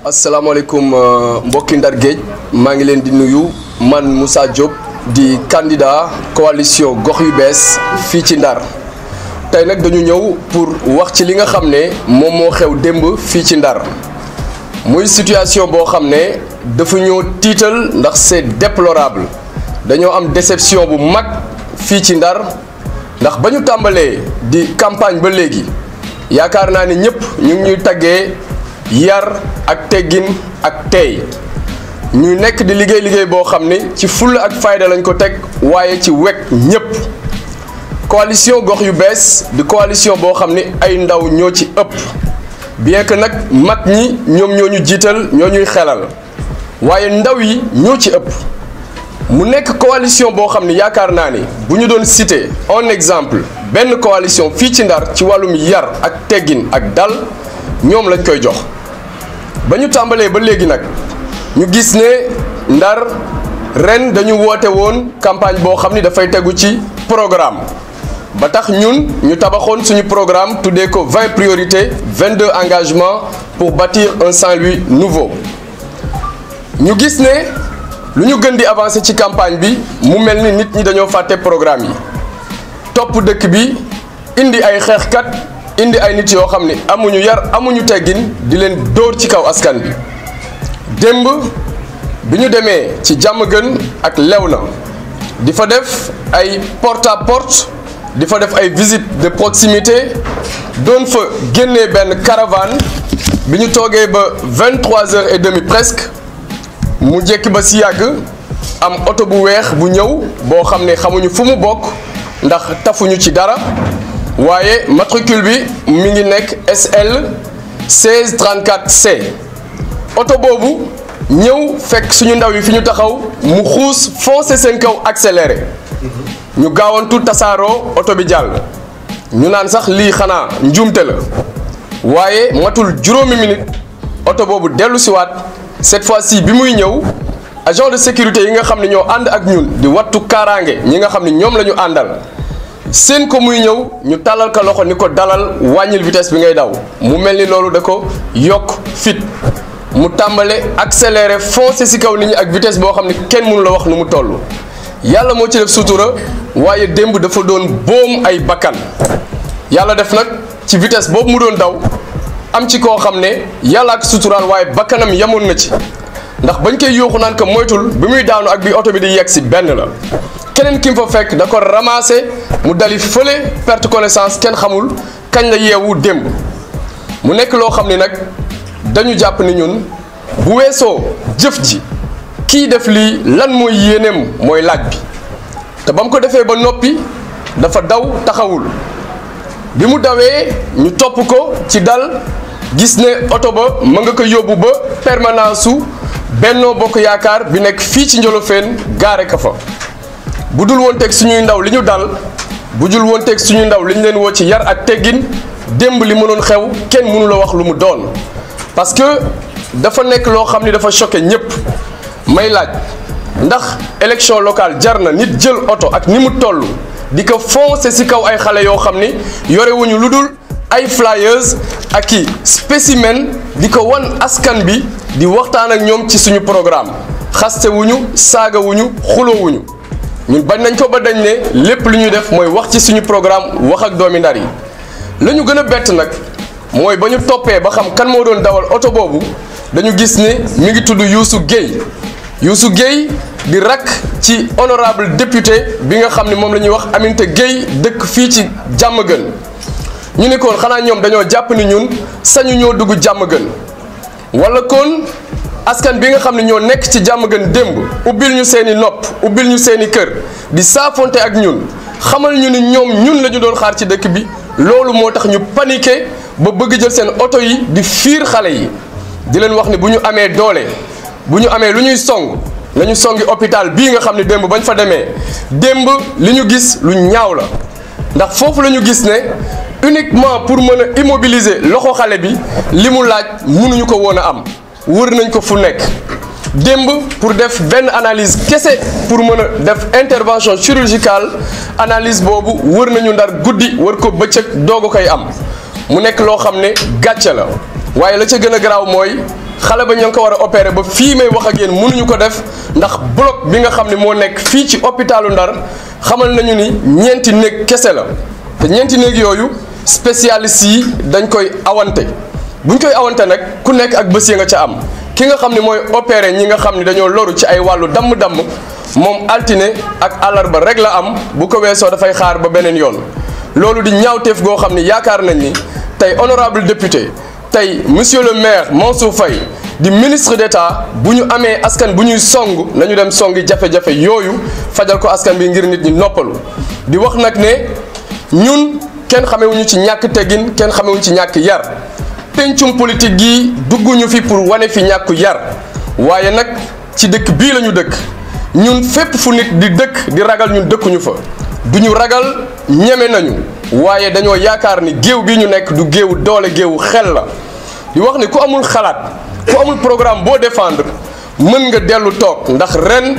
asalaamaaleykum mbokki Ndar Géej maa ngi leen di nuyu man Moussa Diop di candidat coalition gox yu bees fii ci Ndar tey nag dañu ñëw pour wax ci li nga xam ne moom moo xew démb fii ci Ndar muy situation boo xam ne dafa ñoo tiital ndax c'est déplorable dañoo am déception bu mag fii ci Ndar ndax ba ñu tàmbalee di campagne ba léegi yaakaar naa ne ñëpp ñu ngi ñuy taggee yar ak teggin ak tey ñu nekk di liggéey boo xam ne ci fulla ak fayda lañ ko teg waaye ci wekk ñëpp coalition gox yu bees di coalition boo xam ne ay ndaw ñoo ci ëpp bien que nag mag ñi ñoom ñoo ñu jiital ñoo ñuy xelal waaye ndaw yi ñoo ci ëpp mu nekk coalition boo xam ne yaakaar naa ni bu ñu doon citer un exemple benn coalition fii ci Ndar ci wàllum yar ak teggin ak dal ñoom lañ koy jox ba ñu tàmbalee ba léegi nag ñu gis ne Ndar ren dañu woote woon campagne boo xam ni dafay tegu ci programme ba tax ñun ñu tabaxoon suñu programme tuddee ko 20 priorités 22 engagements pour bâtir un Saint-Louis nouveau ñu gis ne lu ñu gën di avancer ci campagne bi mu mel ni nit ñi dañoo fàtte programme yi topp dëkk bi indi ay xeexkat indi ay nit yoo xam ne amuñu yar amuñu teggin di leen dóor ci kaw askan bi démb bi ñu demee ci Diamaguène ak Léona di fa def ay porte à porte di fa def ay visite de proximité doon fa génnee benn caravane bi ñu toogee ba 23h30 presque mu jekki ba si yàgg am oto bu weex bu ñëw boo xam ne xamuñu fu mu bokk ndax tafuñu ci dara waaye matricule bi mi ngi nekk SL 1634C oto boobu ñëw fekk suñu ndaw yi fi ñu taxaw mu xuus foncé seen kaw accéléré ñu gaawantu tasaaroo oto bi jàll ñu naan sax lii xanaa njuumte la waaye matul juróomi minute oto boobu dellu siwaat cette fois-ci bi muy ñëw agent de sécurité yi nga xam ne ñoo ànd ak ñun di wattu kaaraange ñi nga xam ne ñoom la ñu àndal seen ko muy ñëw ñu tàllal ko loxo ni ko dalal wàññil vitesse bi ngay daw mu mel ni loolu da ko yokk fit mu tàmbale accéléré foncé ci kaw nit ñi ak vitesse boo xam ne kenn mënu la wax nu mu toll yàlla moo ci def sutura waaye démb dafa doon boom ay bakkan yàlla def nag ci vitesse boobu mu doon daw am ci koo xam ne yàlla ak suturaal waaye bakkanam yamoon na ci ndax bañ koy yóoxu naan ko moytul bi muy daanu ak bi oto bi di yegg si benn la keneen ki mu fa fekk da ko ramassé mu dali fële perte connaissance kenn xamul kañ la yeewu démb mu nekk loo xam ne nag dañu jàpp ni ñun bu weesoo jëf ji kii def lii lan mooy yéeneem mooy laaj bi te ba mu ko defee ba noppi dafa daw taxawul bi mu dawee ñu topp ko ci dal gis ne oto ba ma nga ko yóbbu ba permanence su Benno Bokk Yaakaar bi nekk fii ci Njolofeen gaare ka fa bu dul woon teg suñuy ndaw li ñu dal bu dul woon teg suñuy ndaw li ñu leen woo ci yar ak teggin démb li mënoon xew kenn mënu la wax lu mu doon parce que dafa nekk loo xam ni dafa choqué ñëpp may laaj ndax élection locale jar na nit jël oto ak ni mu toll di ko foncer ci kaw ay xale yoo xam ni yorewuñu lu dul ay flyers ak i spécimen di ko wan askan bi di waxtaan ak ñoom ci suñu programme xaste wuñu saaga wuñu xuloowuñu ñun bañ nañ ko ba dañ ne lépp lu ñuy def mooy wax ci suñu programme wax ak doomi Ndar yi la ñu gën a bett nag mooy ba ñu toppee ba xam kan moo doon dawal oto boobu dañu gis ne mi ngi tudd Youssou Gueye di rakk ci honorable député bi nga xam ne moom la ñuy wax Aminata Gueye dëkk fii ci Diamaguène ñu ne kon xanaa ñoom dañoo jàpp ni ñun sañu ñoo dugg Diamaguène wala kon askan bi nga xam ne ñoo nekk ci Diamaguène démb ubbil ñu seeni nopp ubbil ñu seeni kër di saafonte ak ñun xamal ñu ni ñun la ñu doon xaar ci dëkk bi loolu moo tax ñu paniqué ba bëgg jël seen oto yi di fiir xale yi di leen wax ni bu ñu amee doole bu ñu amee lu ñuy song nañu songi hôpital bii nga xam ne démb bañ fa demee démb li ñu gis lu ñaaw la ndax foofu la ñu gis ne uniquement pour mën a immobiliser loxo xale bi li mu laaj mënuñu ko woon a am wër nañ ko fu nekk démb pour def benn analyse kese pour mën a def intervention chirurgicale analyse boobu wër nañu Ndar guddi wër ko bëccëg doog a koy am mu nekk loo xam ne gàcce la waaye la ca gën a garaaw mooy xale ba ña ngi ko war a opérer ba fii may wax ak yéen mënuñu ko def ndax bloc bi nga xam ne moo nekk fii ci hôpitalu Ndar xamal nañu ni ñeenti néeg kese la te ñeenti néeg yooyu spécialiste yi dañ koy awante buñ koy awante nag ku nekk ak bés yi nga ca am ki nga xam ne mooy opérer ñi nga xam ne dañoo loru ci ay wàllu damm-damm moom altine ak àllarba rek la am bu ko weesoo dafay xaar ba beneen yoon loolu di ñaawteef goo xam ni yaakaar nañ ni tey honorable député tey monsieur le maire Mansour Faye di ministre d'État bu ñu amee askan bu ñuy song nañu dem songi jafe-jafe yooyu fajal ko askan bi ngir nit ñi noppalu di wax nag ne ñun kenn xamewuñu ci ñàkk teggin kenn xamewuñu ci ñàkk yar pencum politique gi dugguñu fi pour wane fi ñàkku yar waaye nag ci dëkk bii la ñu dëkk ñun fépp fu nit di dëkk di ragal ñun dëkkuñu fa duñu ragal ñeme nañu waaye dañoo yaakaar ni géew bi ñu nekk du géewu doole géewu xel la di wax ni ku amul xalaat ku amul programme boo défendre mën nga dellu toog ndax ren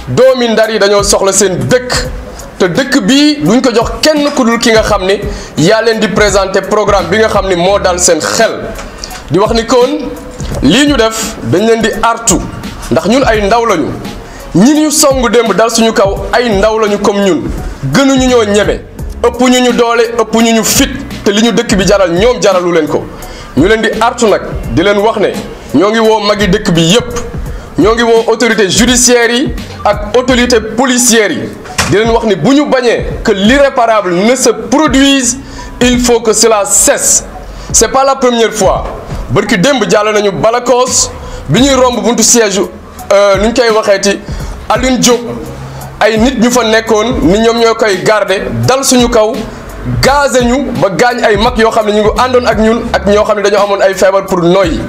doomi Ndar yi dañoo soxla seen dëkk te dëkk bii duñ ko jox kenn ku dul ki nga xam ni yaa leen di présenter programme bi nga xam ni moo dal seen xel di wax ni kon lii ñu def dañ leen di artu ndax ñun ay ndaw lañu ñi ñu song démb dal suñu kaw ay ndaw lañu comme ñun gënuñu ñoo ñeme ëpp ñu doole ëpp ñu fit te li ñu dëkk bi jaral ñoom jaralu leen ko ñu leen di artu nag di leen wax ne ñoo ngi woo magi dëkk bi yépp ñoo ngi woo autorité judiciaire yi ak autorité policière yi di leen wax ni bu ñu bañee que l'irréparable ne se produise il faut que cela cesse c'est pas la première fois barki démb jàll nañu Balakos bi ñuy romb buntu siège nu ñu koy waxeeti Alioune Diop ay nit ñu fa nekkoon ni ñoom ñoo koy garder dal suñu kaw gazé ñu ba gaañ ay mag yoo xam ne ñu ngi àndoon ak ñun ak ñoo xam ne dañoo amoon ay feebar pour noyyi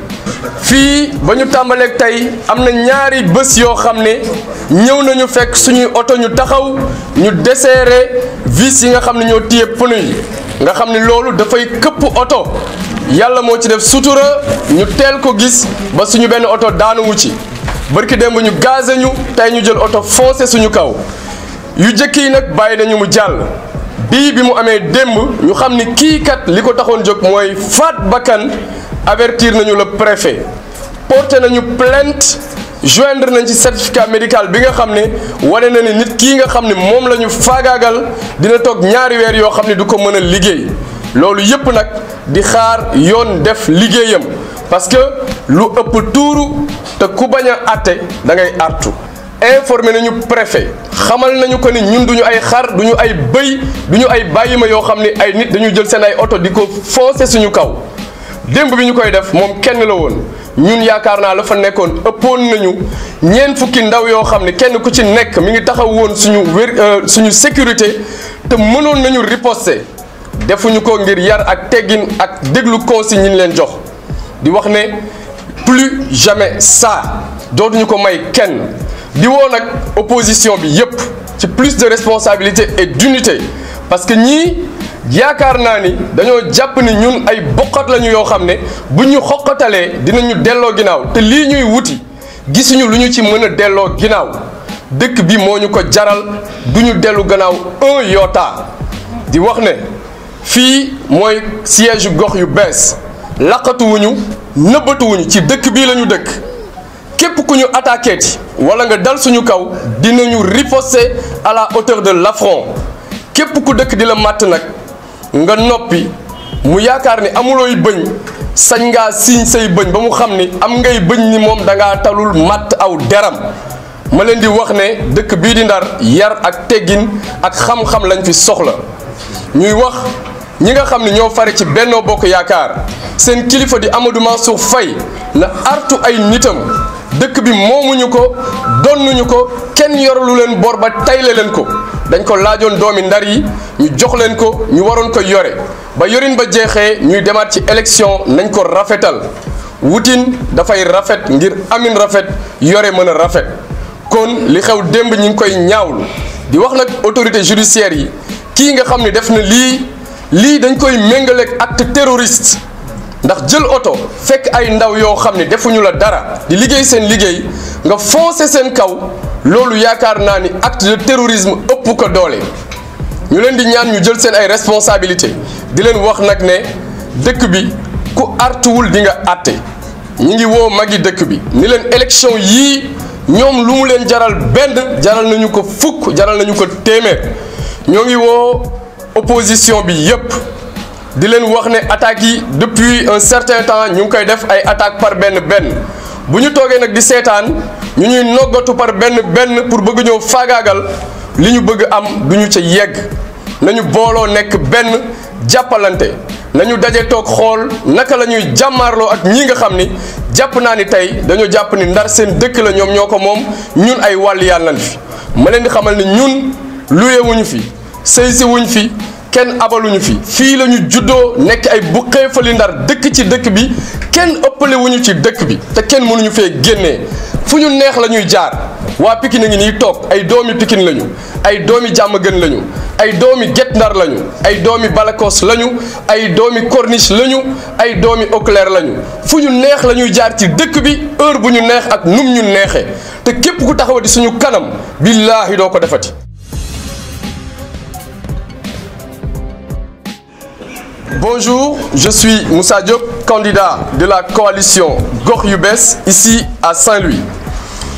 fii ba ñu tàmbaleeg tey am na ñaari bés yoo xam ne ñëw nañu fekk suñuy oto ñu taxaw ñu desserré vis yi nga xam ne ñoo téye pneu yi nga xam ne loolu dafay këpp oto yàlla moo ci def sutura ñu teel ko gis ba suñu benn oto daanuwu ci barki démb ñu gazé ñu tey ñu jël oto foncé suñu kaw yu jëkk yi nag bàyyi nañu mu jàll bii bi mu amee démb ñu xam ni kii kat li ko taxoon jóg mooy faat bakkan avertir nañu le préfet porté nañu plainte joindre nañ ci certificat médical bi nga xam ne wane na ni nit kii nga xam ne moom la ñu faagaagal dina toog ñaari weer yoo xam ne du ko mën a liggéey loolu yépp nag di xaar yoon def liggéeyam parce que lu ëpp tuuru te ku bañ a àtte da ngay artu informé nañu préfet xamal nañu ko ni ñun duñu ay xar duñu ay bëy duñu ay bàyyima yoo xam ne ay nit dañu jël seen ay oto di ko foncé suñu kaw démb bi ñu koy def moom kenn la woon ñun yaakaar naa la fa nekkoon ëppoon nañu ñeent fukki ndaw yoo xam ne kenn ku ci nekk mi ngi taxaw woon suñu sécurité te mënoon nañu riposter defuñu ko ngir yar ak teggin ak déglu consigne yi ñu leen jox di wax ne plus jamais ça dootuñu ko may kenn di woo nag opposition bi yépp ci plus de responsabilité et d'unité parce que ñii yaakaar naa ni dañoo jàpp ni ñun ay bokkat lañu yoo xam ne bu ñu xoqatalee dinañu delloo ginnaaw te lii ñuy wuti gisuñu lu ñu ci mën a delloo ginnaaw dëkk bi moo ñu ko jaral duñu dellu gannaaw un iota di wax ne fii mooy siège gox yu bees laqatuwuñu nëbbatuwuñu ci dëkk bii la ñu dëkk képp ku ñu attaqué ci wala nga dal suñu kaw dinañu riposter à la hauteur de l'affront képp ku dëkk di la màtt nag nga noppi mu yaakaar ni amulooy bëñ sañ ngaa siiñ say bëñ ba mu xam ni am ngay bëñ ni moom da ngaa talul màtt aw deram ma leen di wax ne dëkk bii di Ndar yar ak teggin ak xam-xam lañ fi soxla ñuy wax ñi nga xam ne ñoo fare ci Benno Bokk Yaakaar seen kilifa di Amadou Mansour Faye na artu ay nitam dëkk bi moomuñu ko donnuñu ko kenn yoralu leen bor ba tayle leen ko dañ ko laajoon doomi Ndar yi ñu jox leen ko ñu waroon ko yore ba yorin ba jeexee ñuy demaat ci élection nañ ko rafetal wutin dafay rafet ngir amin rafet yore mën a rafet kon li xew démb ñi ngi koy ñaawlu di wax nag autorité judiciaire yi kii nga xam ne def na lii dañ koy méngaleeg acte terroriste ndax jël oto fekk ay ndaw yoo xam ne defuñu la dara di liggéey seen liggéey nga foncé seen kaw loolu yaakaar naa ni acte de terrorisme ëpp ko doole ñu leen di ñaan ñu jël seen ay responsabilité di leen wax nag ne dëkk bi ku artuwul di nga àtte ñi ngi woo magi dëkk bi ni leen élection yii ñoom lu mu leen jaral benn jaral nañu ko fukk jaral nañu ko téeméer ñoo ngi woo opposition bi yépp di leen wax ne attaques yi depuis un certain temps ñu ngi koy def ay attaques par benn bu ñu toogee nag di seetaan ñu ñuy noggatu par benn pour bëgg ñëw faagaagal li ñu bëgg am duñu ca yegg nañu booloo nekk benn jàppalante nañu daje toog xool naka la ñuy jàmmaarloo ak ñi nga xam ni jàpp naa ni tey dañoo jàpp ni Ndar seen dëkk la ñoom ñoo ko moom ñun ay wàll yàlla lañ fi ma leen di xamal ni ñun luyewuñu fi sëy si wuñ fi kenn abaluñu fi fii la ñu juddoo nekk ay bu xeefali Ndar dëkk ci dëkk bi kenn ëppale wuñu ci dëkk bi te kenn mënuñu fee génnee fu ñu neex la ñuy jaar waa Pikine a ngi nii toog ay doomi Pikine lañu ay doomi Diamaguène lañu ay doomi Guet Ndar lañu ay doomi Balakos lañu ay doomi Corniche lañu ay doomi Eau-Claire lañu fu ñu neex la ñuy jaar ci dëkk bi heure bu ñu neex ak num ñu neexee te képp ku taxawati suñu kanam billaahi doo ko defati. Bonjour, je suis Moussa Diop, candidat de la coalition Gox Yu Bess ici à Saint-Louis.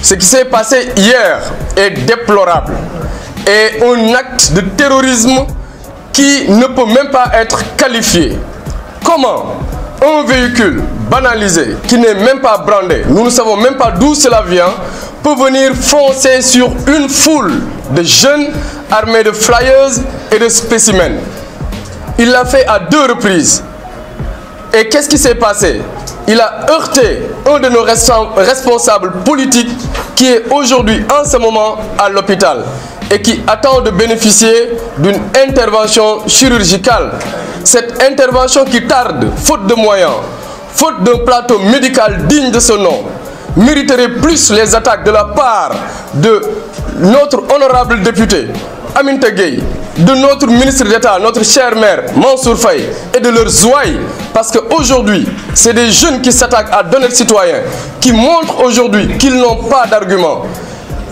Ce qui s'est passé hier est déplorable et un acte de terrorisme qui ne peut même pas être qualifié. Comment un véhicule banalisé qui n'est même pas brandé, nous ne savons même pas d'où cela vient, peut venir foncer sur une foule de jeunes armés de flyers et de spécimens? Il l'a fait à 2 reprises. Et qu'est-ce qui s'est passé? Il a heurté un de nos responsables politiques qui est aujourd'hui en ce moment à l'hôpital et qui attend de bénéficier d'une intervention chirurgicale. Cette intervention qui tarde, faute de moyens, faute d'un plateau médical digne de ce nom, mériterait plus les attaques de la part de notre honorable député Aminata Gueye, de notre ministre d'État, notre cher maire Mansour Faye et de leurs ouailles, parce qu'aujourd'hui, c'est des jeunes qui s'attaquent à d'honnêtes citoyens, qui montrent aujourd'hui qu'ils n'ont pas d'argument.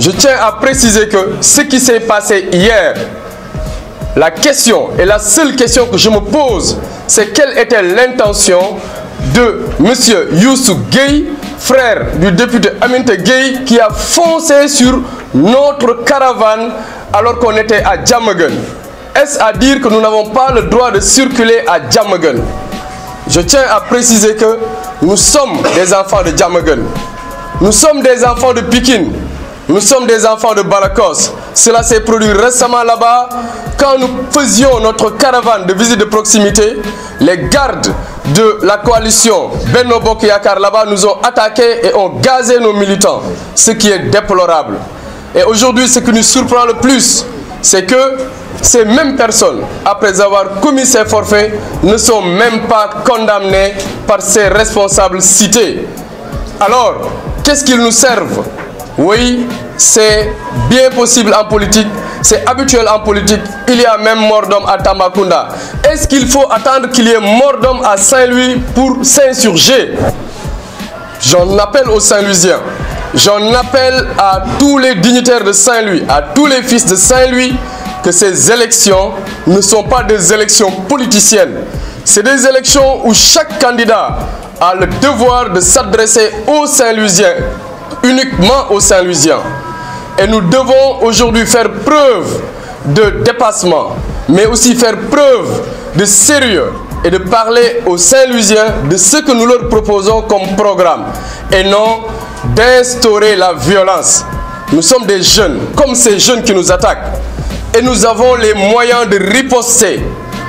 Je tiens à préciser que ce qui s'est passé hier, la question et la seule question que je me pose, c'est quelle était l'intention de M. Youssou Gueye, frère du député Aminata Gueye, qui a foncé sur notre caravane alors qu'on était à Diamaguène. Est-ce à dire que nous n'avons pas le droit de circuler à Diamaguène? Je tiens à préciser que nous sommes des enfants de Diamaguène. Nous sommes des enfants de Pikine. Nous sommes des enfants de Balakos. Cela s'est produit récemment là-bas. Quand nous faisions notre caravane de visite de proximité, les gardes de la coalition Benno Bokk Yakaar là-bas nous ont attaqués et ont gazé nos militants, ce qui est déplorable. Et aujourd'hui, ce qui nous surprend le plus, c'est que ces mêmes personnes, après avoir commis ces forfaits, ne sont même pas condamnées par ces responsables cités. Alors, qu'est-ce qu'ils nous servent? Oui, c'est bien possible en politique, c'est habituel en politique, il y a même mort d'homme à Tambacounda. Est-ce qu'il faut attendre qu'il y ait mort d'homme à Saint-Louis pour s'insurger? J'en appelle aux Saint-Louisiens, j'en appelle à tous les dignitaires de Saint-Louis, à tous les fils de Saint-Louis, que ces élections ne sont pas des élections politiciennes. C'est des élections où chaque candidat a le devoir de s'adresser aux Saint-Louisiens, uniquement aux Saint-Louisiens. Et nous devons aujourd'hui faire preuve de dépassement, mais aussi faire preuve de sérieux et de parler aux Saint-Louisiens de ce que nous leur proposons comme programme et non d'instaurer la violence. Nous sommes des jeunes, comme ces jeunes qui nous attaquent, et nous avons les moyens de riposter.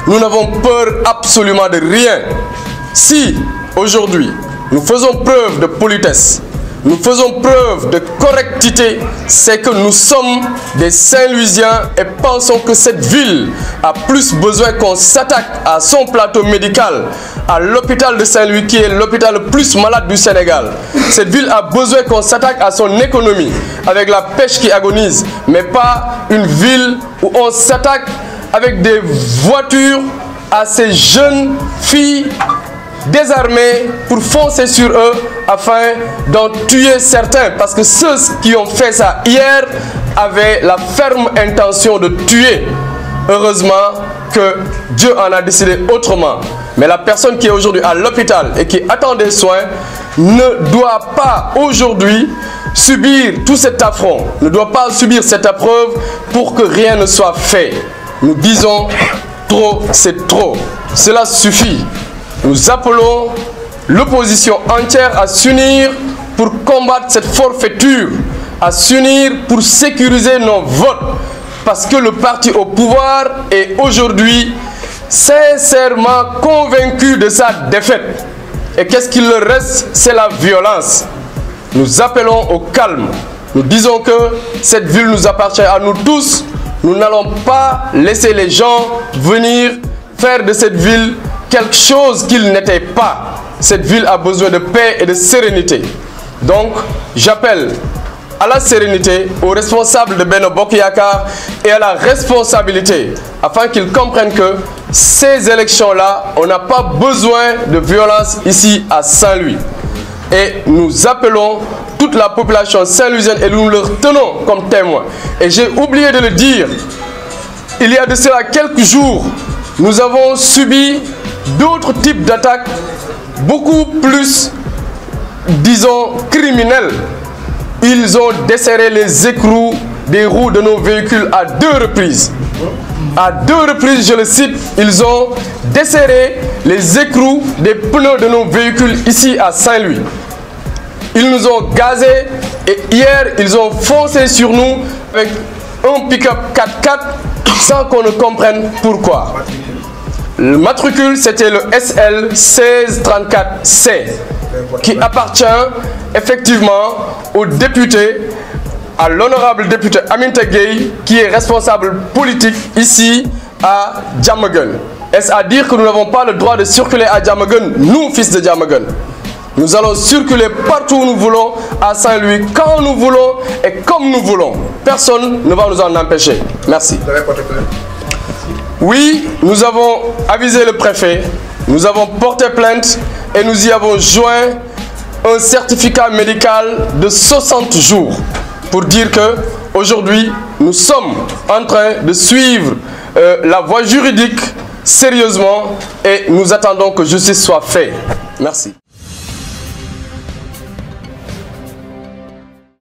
Nous n'avons peur absolument de rien. Si aujourd'hui nous faisons preuve de politesse, nous faisons preuve de correctité, c'est que nous sommes des Saint-Louisiens et pensons que cette ville a plus besoin qu'on s'attaque à son plateau médical, à l'hôpital de Saint-Louis qui est l'hôpital le plus malade du Sénégal. Cette ville a besoin qu'on s'attaque à son économie avec la pêche qui agonise, mais pas une ville où on s'attaque avec des voitures à ces jeunes filles désarmés pour foncer sur eux afin d'en tuer certains, parce que ceux qui ont fait ça hier avaient la ferme intention de tuer. Heureusement que Dieu en a décidé autrement. Mais la personne qui est aujourd'hui à l'hôpital et qui attend des soins ne doit pas aujourd'hui subir tout cet affront, ne doit pas subir cette épreuve pour que rien ne soit fait. Nous disons trop, c'est trop. Cela suffit. Nous appelons l'opposition entière à s'unir pour combattre cette forfaiture, à s'unir pour sécuriser nos votes. Parce que le parti au pouvoir est aujourd'hui sincèrement convaincu de sa défaite. Et qu'est-ce qu'il leur reste? C'est la violence. Nous appelons au calme. Nous disons que cette ville nous appartient à nous tous. Nous n'allons pas laisser les gens venir faire de cette ville quelque chose qu'il n'était pas. Cette ville a besoin de paix et de sérénité. Donc, j'appelle à la sérénité, aux responsables de Benno Bokk Yakaar et à la responsabilité, afin qu'ils comprennent que ces élections-là, on n'a pas besoin de violence ici à Saint-Louis. Et nous appelons toute la population saint-louisienne et nous leur tenons comme témoins. Et j'ai oublié de le dire, il y a de cela quelques jours, nous avons subi d'autres types d'attaques beaucoup plus, disons, criminelles. Ils ont desserré les écrous des roues de nos véhicules à 2 reprises. À 2 reprises, je le cite, ils ont desserré les écrous des pneus de nos véhicules ici à Saint-Louis. Ils nous ont gazés et hier, ils ont foncé sur nous avec un pick-up 4x4 sans qu'on ne comprenne pourquoi. Le matricule, c'était le SL 1634C qui appartient effectivement au député, à l'honorable député Aminata Gueye, qui est responsable politique ici à Diamaguène. Est-ce à dire que nous n'avons pas le droit de circuler à Diamaguène, nous, fils de Diamaguène? Nous allons circuler partout où nous voulons, à Saint-Louis, quand nous voulons et comme nous voulons. Personne ne va nous en empêcher. Merci. Vous avez porté plainte? Oui, nous avons avisé le préfet, nous avons porté plainte et nous y avons joint un certificat médical de 60 jours pour dire que aujourd'hui nous sommes en train de suivre la voie juridique sérieusement et nous attendons que justice soit faite. Merci.